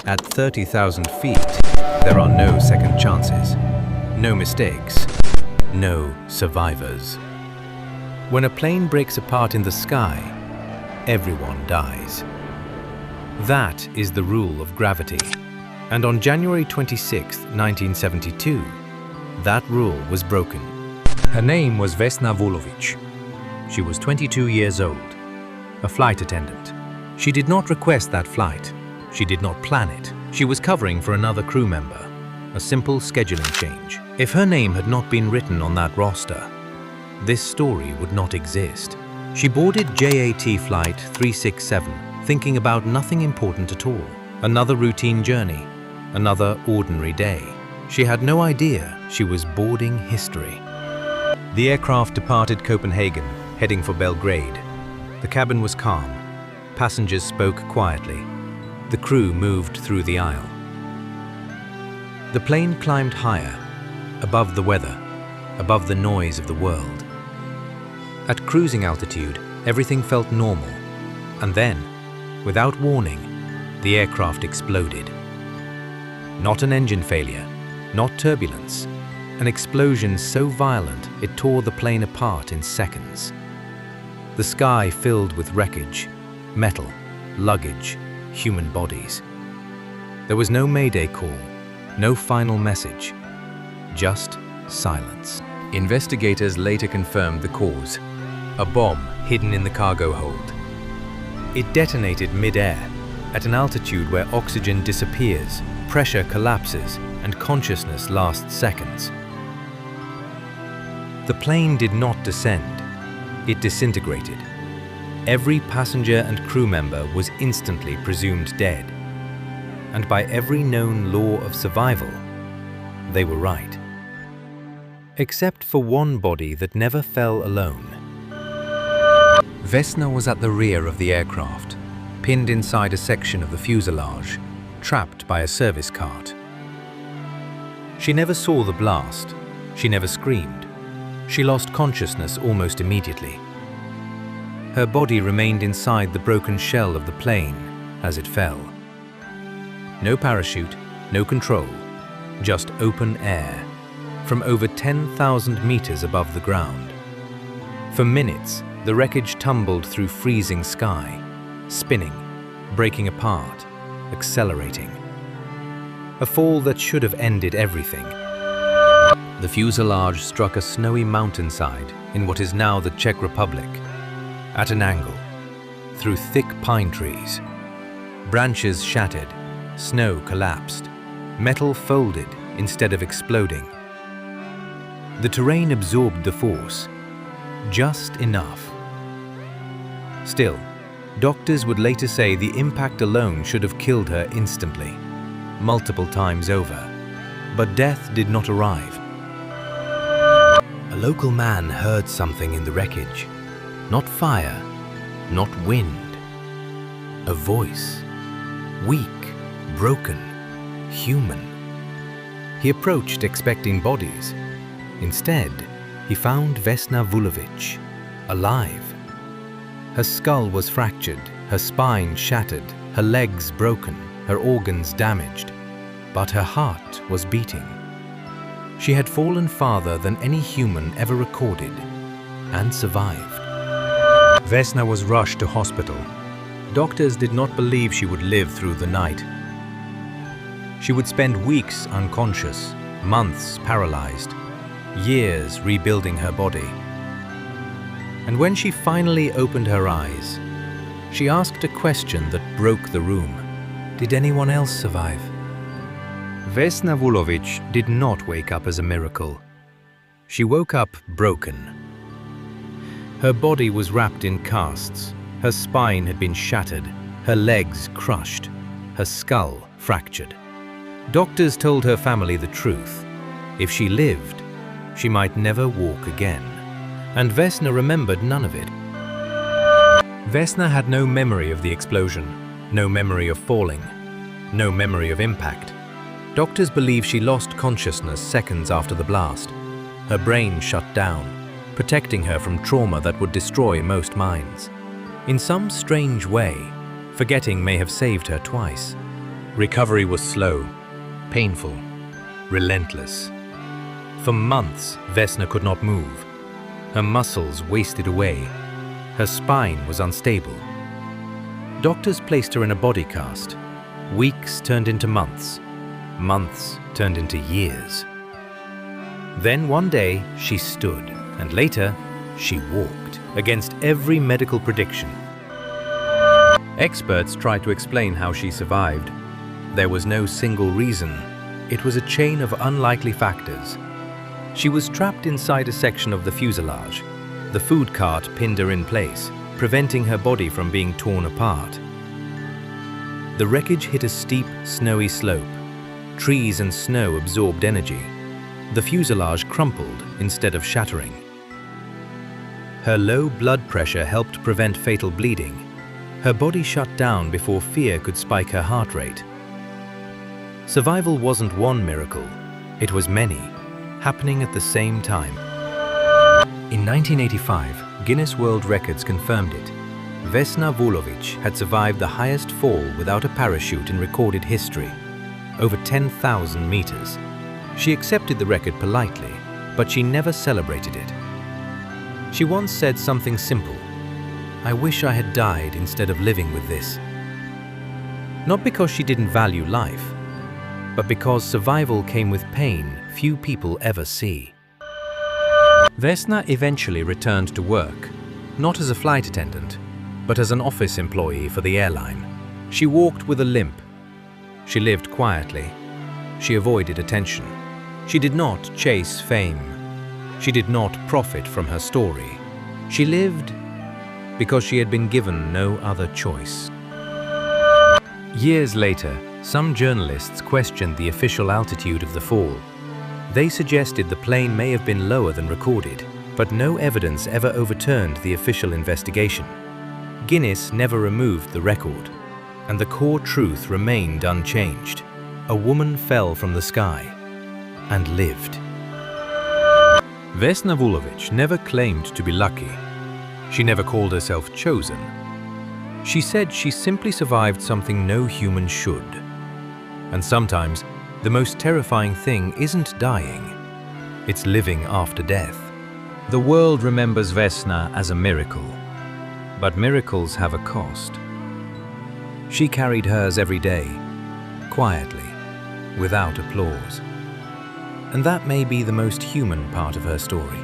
At 30,000 feet, there are no second chances, no mistakes, no survivors. When a plane breaks apart in the sky, everyone dies. That is the rule of gravity. And on January 26, 1972, that rule was broken. Her name was Vesna Vulović. She was 22 years old, a flight attendant. She did not request that flight. She did not plan it. She was covering for another crew member, a simple scheduling change. If her name had not been written on that roster, this story would not exist. She boarded JAT Flight 367, thinking about nothing important at all. Another routine journey, another ordinary day. She had no idea she was boarding history. The aircraft departed Copenhagen, heading for Belgrade. The cabin was calm. Passengers spoke quietly. The crew moved through the aisle. The plane climbed higher, above the weather, above the noise of the world. At cruising altitude, everything felt normal. And then, without warning, the aircraft exploded. Not an engine failure, not turbulence. An explosion so violent it tore the plane apart in seconds. The sky filled with wreckage, metal, luggage, human bodies. There was no mayday call, no final message, just silence. Investigators later confirmed the cause: a bomb hidden in the cargo hold. It detonated mid-air, at an altitude where oxygen disappears, pressure collapses, and consciousness lasts seconds. The plane did not descend, it disintegrated. Every passenger and crew member was instantly presumed dead. And by every known law of survival, they were right. Except for one body that never fell alone. Vesna was at the rear of the aircraft, pinned inside a section of the fuselage, trapped by a service cart. She never saw the blast. She never screamed. She lost consciousness almost immediately. Her body remained inside the broken shell of the plane as it fell. No parachute, no control, just open air, from over 10,000 meters above the ground. For minutes, the wreckage tumbled through freezing sky, spinning, breaking apart, accelerating. A fall that should have ended everything. The fuselage struck a snowy mountainside in what is now the Czech Republic, at an angle, through thick pine trees. Branches shattered, snow collapsed, metal folded instead of exploding. The terrain absorbed the force, just enough. Still, doctors would later say the impact alone should have killed her instantly, multiple times over. But death did not arrive. A local man heard something in the wreckage. Not fire, not wind. A voice. Weak, broken, human. He approached expecting bodies. Instead, he found Vesna Vulović, alive. Her skull was fractured, her spine shattered, her legs broken, her organs damaged. But her heart was beating. She had fallen farther than any human ever recorded, and survived. Vesna was rushed to hospital. Doctors did not believe she would live through the night. She would spend weeks unconscious, months paralyzed, years rebuilding her body. And when she finally opened her eyes, she asked a question that broke the room. Did anyone else survive? Vesna Vulović did not wake up as a miracle. She woke up broken. Her body was wrapped in casts, her spine had been shattered, her legs crushed, her skull fractured. Doctors told her family the truth. If she lived, she might never walk again. And Vesna remembered none of it. Vesna had no memory of the explosion, no memory of falling, no memory of impact. Doctors believe she lost consciousness seconds after the blast. Her brain shut down, protecting her from trauma that would destroy most minds. In some strange way, forgetting may have saved her twice. Recovery was slow, painful, relentless. For months, Vesna could not move. Her muscles wasted away. Her spine was unstable. Doctors placed her in a body cast. Weeks turned into months. Months turned into years. Then one day, she stood, and later, she walked, against every medical prediction. Experts tried to explain how she survived. There was no single reason. It was a chain of unlikely factors. She was trapped inside a section of the fuselage. The food cart pinned her in place, preventing her body from being torn apart. The wreckage hit a steep, snowy slope. Trees and snow absorbed energy. The fuselage crumpled instead of shattering. Her low blood pressure helped prevent fatal bleeding. Her body shut down before fear could spike her heart rate. Survival wasn't one miracle, it was many, happening at the same time. In 1985, Guinness World Records confirmed it. Vesna Vulović had survived the highest fall without a parachute in recorded history, over 10,000 meters. She accepted the record politely, but she never celebrated it. She once said something simple: "I wish I had died instead of living with this." Not because she didn't value life, but because survival came with pain few people ever see. Vesna eventually returned to work, not as a flight attendant, but as an office employee for the airline. She walked with a limp. She lived quietly. She avoided attention. She did not chase fame. She did not profit from her story. She lived because she had been given no other choice. Years later, some journalists questioned the official altitude of the fall. They suggested the plane may have been lower than recorded, but no evidence ever overturned the official investigation. Guinness never removed the record, and the core truth remained unchanged. A woman fell from the sky and lived. Vesna Vulović never claimed to be lucky. She never called herself chosen. She said she simply survived something no human should. And sometimes, the most terrifying thing isn't dying, it's living after death. The world remembers Vesna as a miracle, but miracles have a cost. She carried hers every day, quietly, without applause. And that may be the most human part of her story.